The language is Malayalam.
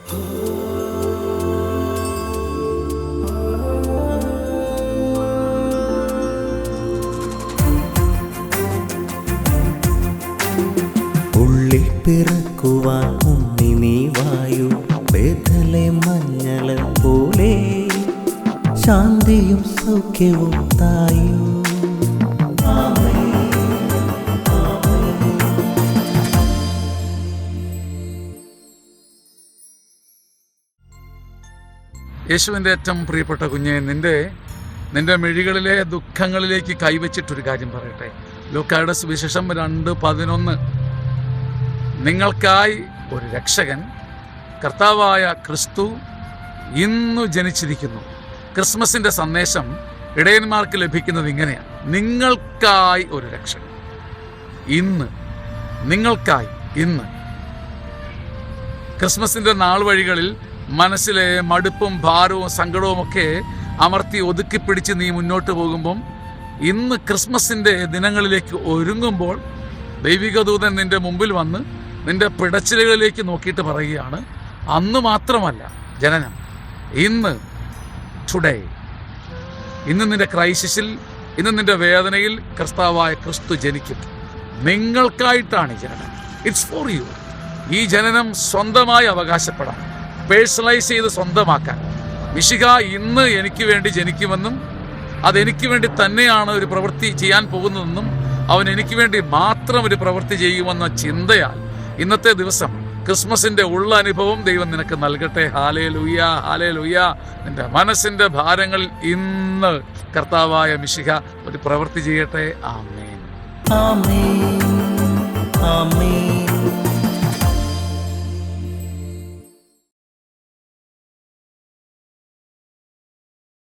ഉള്ളിൽ പിറക്കുവാൻ ഉണ്ണി നീ വായു, വേദലെ മഞ്ഞൾ പോലെ ശാന്തിയും സൗഖ്യവും തായു. യേശുവിൻ്റെ ഏറ്റവും പ്രിയപ്പെട്ട കുഞ്ഞെ, നിന്റെ മിഴികളിലെ ദുഃഖങ്ങളിലേക്ക് കൈവച്ചിട്ടൊരു കാര്യം പറയട്ടെ. ലൂക്കായുടെ സുവിശേഷം 2:11. നിങ്ങൾക്കായി ഒരു രക്ഷകൻ, കർത്താവായ ക്രിസ്തു ഇന്നു ജനിച്ചിരിക്കുന്നു. ക്രിസ്മസിൻ്റെ സന്ദേശം ഇടയന്മാർക്ക് ലഭിക്കുന്നത് ഇങ്ങനെയാണ്: നിങ്ങൾക്കായി ഒരു രക്ഷകൻ. ഇന്ന്, നിങ്ങൾക്കായി ഇന്ന്. ക്രിസ്മസിൻ്റെ നാൾ വഴികളിൽ മനസ്സിലെ മടുപ്പും ഭാരവും സങ്കടവും ഒക്കെ അമർത്തി ഒതുക്കിപ്പിടിച്ച് നീ മുന്നോട്ട് പോകുമ്പം, ഇന്ന് ക്രിസ്മസിൻ്റെ ദിനങ്ങളിലേക്ക് ഒരുങ്ങുമ്പോൾ ദൈവിക ദൂതൻ നിൻ്റെ മുമ്പിൽ വന്ന് നിൻ്റെ പിടച്ചിലുകളിലേക്ക് നോക്കിയിട്ട് പറയുകയാണ്, അന്ന് മാത്രമല്ല ജനനം, ഇന്ന്, ടുഡേ. ഇന്ന് നിൻ്റെ ക്രൈസിസിൽ, ഇന്ന് നിൻ്റെ വേദനയിൽ കർത്താവായ ക്രിസ്തു ജനിക്കും. നിങ്ങൾക്കായിട്ടാണ് ഈ ജനനം. It's for you. ഈ ജനനം സ്വന്തമായി അവകാശപ്പെടാൻ, പേഴ്സണലൈസ് ചെയ്ത് സ്വന്തമാക്കാൻ മിശിഹ ഇന്ന് എനിക്ക് വേണ്ടി ജനിക്കുമെന്നും അതെനിക്ക് വേണ്ടി തന്നെയാണ് ഒരു പ്രവൃത്തി ചെയ്യാൻ പോകുന്നതെന്നും അവൻ എനിക്ക് വേണ്ടി മാത്രം ഒരു പ്രവൃത്തി ചെയ്യുമെന്ന ചിന്തയാൽ ഇന്നത്തെ ദിവസം ക്രിസ്മസിൻ്റെ ഉള്ള അനുഭവം ദൈവം നിനക്ക് നൽകട്ടെ. Hallelujah, hallelujah. നിന്റെ മനസ്സിൻ്റെ ഭാരങ്ങളിൽ ഇന്ന് കർത്താവായ മിശിഹ ഒരു പ്രവൃത്തി ചെയ്യട്ടെ. ആമേൻ, ആമേൻ, ആമേൻ.